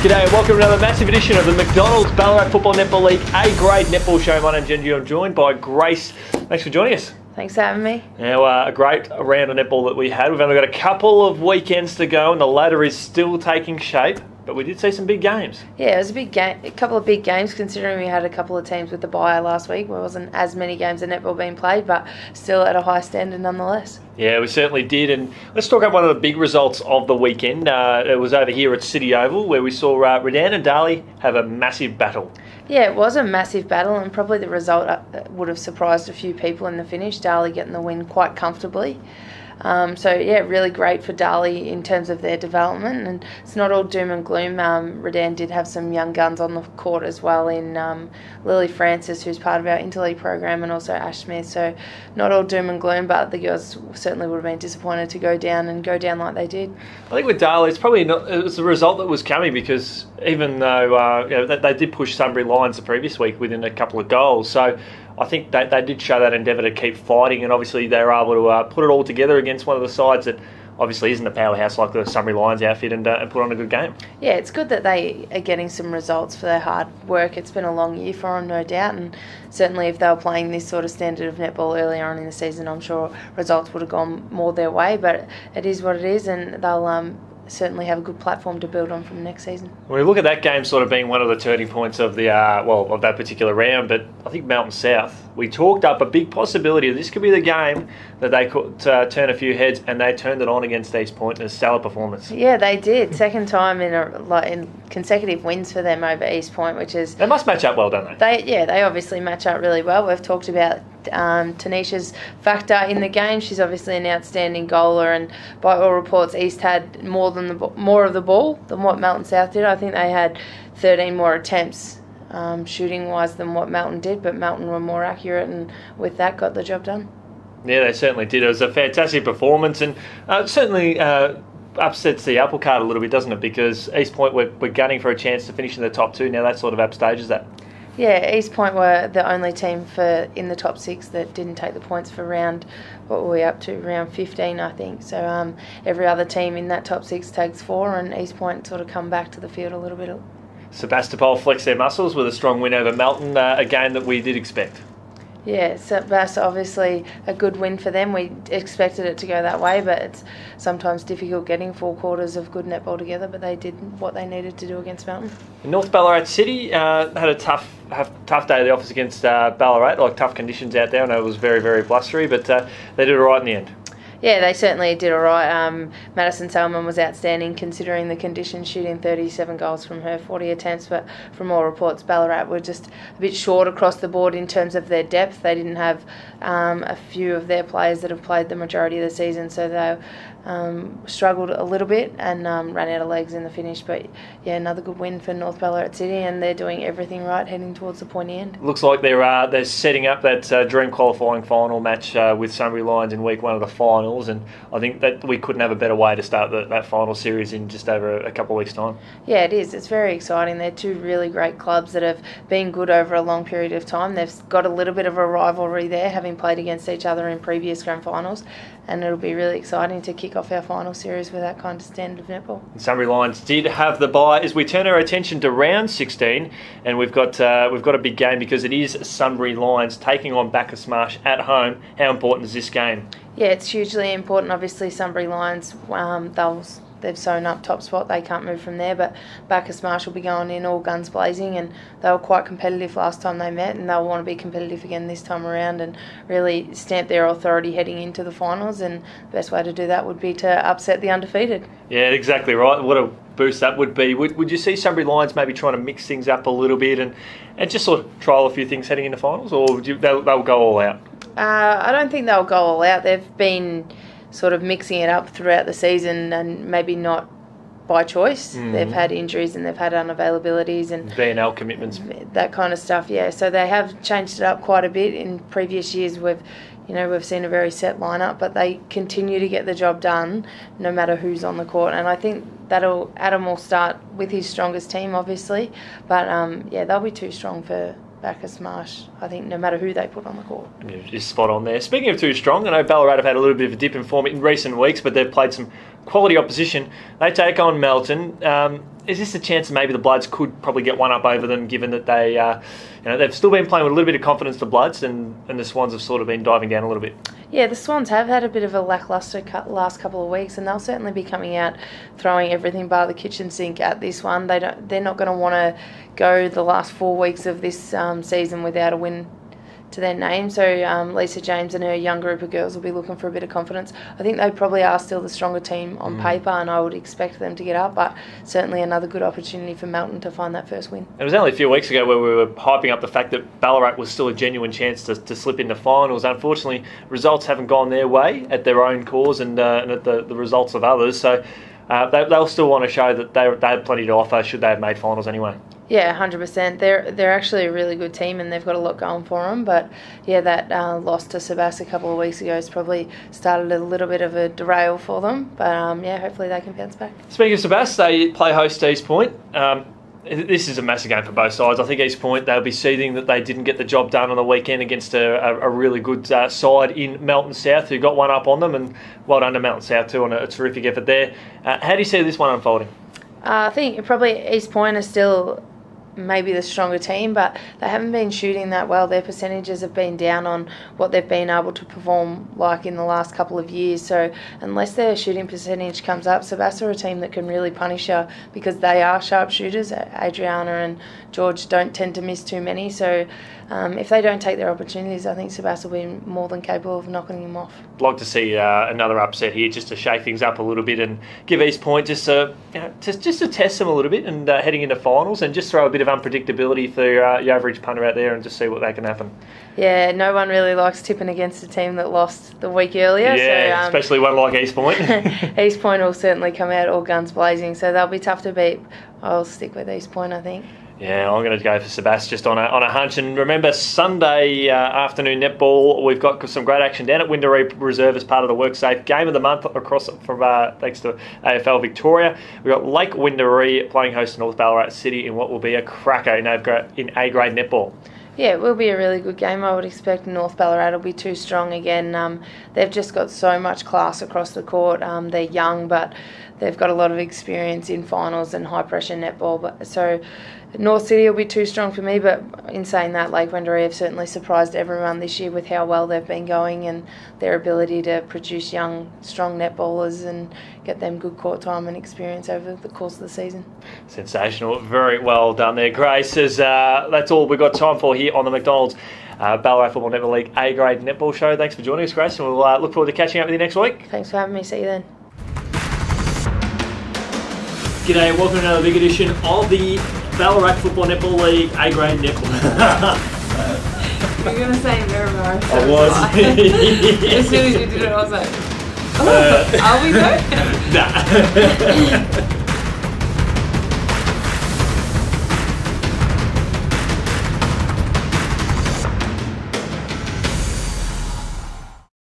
G'day and welcome to another massive edition of the McDonald's Ballarat Football Netball League A-grade netball show. My name's Yeendy. I'm joined by Grace. Thanks for joining us. Thanks for having me. Now, a great round of netball that we had. We've only got a couple of weekends to go and the ladder is still taking shape, but we did see some big games. Yeah, it was a couple of big games considering we had a couple of teams with the bye last week. There wasn't as many games of netball being played, but still at a high standard nonetheless. Yeah, we certainly did. And let's talk about one of the big results of the weekend. It was over here at City Oval where we saw Redan and Darley have a massive battle. Yeah, it was a massive battle, and probably the result would have surprised a few people in the finish. Darley getting the win quite comfortably. Really great for Darley in terms of their development, and it's not all doom and gloom. Redan did have some young guns on the court as well in Lily Francis, who's part of our Interleague program, and also Ash Smith, so not all doom and gloom, but the girls certainly would have been disappointed to go down like they did. I think with Darley, it's probably not. It was the result that was coming, because even though they did push Sunbury Lions the previous week within a couple of goals, so I think they did show that endeavour to keep fighting, and obviously they were able to put it all together against one of the sides that obviously isn't a powerhouse like the Sunbury Lions outfit, and put on a good game. Yeah, it's good that they are getting some results for their hard work. It's been a long year for them, no doubt, and certainly if they were playing this sort of standard of netball earlier on in the season, I'm sure results would have gone more their way, but it is what it is, and they'll certainly have a good platform to build on from next season. We look at that game sort of being one of the turning points of the of that particular round, but I think Melton South, we talked up a big possibility that this could be the game that they could turn a few heads, and they turned it on against East Point in a stellar performance. Yeah, they did. Second time in consecutive wins for them over East Point, which is... They must match up well, don't they? They obviously match up really well. We've talked about Tanisha's factor in the game. She's obviously an outstanding goaler, and by all reports, East had more of the ball than what Melton South did. I think they had 13 more attempts shooting wise than what Melton did, but Melton were more accurate, and with that got the job done. Yeah, they certainly did. It was a fantastic performance, and certainly upsets the apple cart a little bit, doesn't it? Because East Point we're gunning for a chance to finish in the top two. Now that sort of upstages that. Yeah, East Point were the only team in the top six that didn't take the points for round 15, I think. So every other team in that top six takes 4, and East Point sort of come back to the field a little bit. Sebastopol flexed their muscles with a strong win over Melton, a game that we did expect. Yeah, Sebast obviously a good win for them. We expected it to go that way, but it's sometimes difficult getting 4 quarters of good netball together, but they did what they needed to do against Melton. North Ballarat City had a tough day at the office against Ballarat, like tough conditions out there. I know it was very, very blustery, but they did all right in the end. Yeah, they certainly did all right. Madison Salmon was outstanding considering the conditions, shooting 37 goals from her 40 attempts, but from all reports, Ballarat were just a bit short across the board in terms of their depth. They didn't have a few of their players that have played the majority of the season, so they struggled a little bit and ran out of legs in the finish. But yeah, another good win for North Ballarat City, and they're doing everything right heading towards the pointy end. Looks like they're setting up that dream qualifying final match with Sunbury Lions in week 1 of the finals, and I think that we couldn't have a better way to start that final series in just over a couple of weeks' time. Yeah, it is. It's very exciting. They're 2 really great clubs that have been good over a long period of time. They've got a little bit of a rivalry there, having played against each other in previous grand finals, and it'll be really exciting to kick off our final series with that kind of standard of netball. Sunbury Lions did have the bye as we turn our attention to round 16, and we've got a big game because it is Sunbury Lions taking on Bacchus Marsh at home. How important is this game? Yeah, it's hugely important. Obviously, Sunbury Lions, they've sewn up top spot. They can't move from there, but Bacchus Marsh will be going in all guns blazing, and they were quite competitive last time they met, and they'll want to be competitive again this time around and really stamp their authority heading into the finals, and the best way to do that would be to upset the undefeated. Yeah, exactly right. What a boost that would be. Would you see Sunbury Lions maybe trying to mix things up a little bit and just sort of trial a few things heading into finals, or they'll go all out? I don't think they'll go all out. They've been sort of mixing it up throughout the season, and maybe not by choice. They've had injuries and they've had unavailabilities and VNL commitments, that kind of stuff. Yeah, so they have changed it up quite a bit. In previous years, we've seen a very set lineup, but they continue to get the job done no matter who's on the court. And I think Adam will start with his strongest team, obviously, but they'll be too strong for Bacchus Marsh, I think, no matter who they put on the court. You're spot on there. Speaking of too strong, I know Ballarat have had a little bit of a dip in form in recent weeks, but they've played some quality opposition. They take on Melton. is this a chance that maybe the Bloods could probably get one up over them, given that they, they've still been playing with a little bit of confidence, the Bloods, and the Swans have sort of been diving down a little bit? Yeah, the Swans have had a bit of a lacklustre last couple of weeks, and they'll certainly be coming out throwing everything bar the kitchen sink at this one. They're not going to want to go the last 4 weeks of this season without a win to their name. So Lisa James and her young group of girls will be looking for a bit of confidence. I think they probably are still the stronger team on paper, and I would expect them to get up, but certainly another good opportunity for Melton to find that first win. It was only a few weeks ago where we were hyping up the fact that Ballarat was still a genuine chance to slip into finals. Unfortunately, results haven't gone their way at their own cause and at the results of others, so they'll still want to show that they had plenty to offer should they have made finals anyway. Yeah, 100%. They're actually a really good team, and they've got a lot going for them. But yeah, that loss to Sebas a couple of weeks ago has probably started a little bit of a derail for them. But yeah, hopefully they can bounce back. Speaking of Sebas, they play host to East Point. This is a massive game for both sides. I think East Point, they'll be seething that they didn't get the job done on the weekend against a really good side in Melton South, who got one up on them, and well done to Melton South too on a terrific effort there. How do you see this one unfolding? I think probably East Point are still maybe the stronger team, but they haven't been shooting that well. Their percentages have been down on what they've been able to perform like in the last couple of years. So unless their shooting percentage comes up, Sebas are a team that can really punish you because they are sharp shooters. Adriana and George don't tend to miss too many. So if they don't take their opportunities, I think Sebas will be more than capable of knocking them off. I'd like to see another upset here, just to shake things up a little bit and give East Point just to test them a little bit and heading into finals, and just throw a bit of unpredictability for your average punter out there and just see what they can happen. Yeah, no one really likes tipping against a team that lost the week earlier. Yeah, so, especially one like East Point. East Point will certainly come out all guns blazing, so they'll be tough to beat. I'll stick with East Point, I think. Yeah, I'm going to go for Sebas just on a hunch. And remember, Sunday afternoon netball, we've got some great action down at Windaree Reserve as part of the WorkSafe Game of the Month across from thanks to AFL Victoria. We've got Lake Windaree playing host to North Ballarat City in what will be a cracker in A-grade netball. Yeah, it will be a really good game. I would expect North Ballarat will be too strong again. They've just got so much class across the court. They're young, but they've got a lot of experience in finals and high-pressure netball. So North City will be too strong for me, but in saying that, Lake Windaree have certainly surprised everyone this year with how well they've been going and their ability to produce young, strong netballers and get them good court time and experience over the course of the season. Sensational. Very well done there, Grace. That's all we've got time for here on the McDonald's Ballarat Football Netball League A-Grade Netball Show. Thanks for joining us, Grace, and we'll look forward to catching up with you next week. Thanks for having me. See you then. G'day, welcome to another big edition of the Ballarat Football Netball League A-Grade Netball. You were going to say Maribor. I was. As soon as you did it, I was like, oh, are we though? Nah.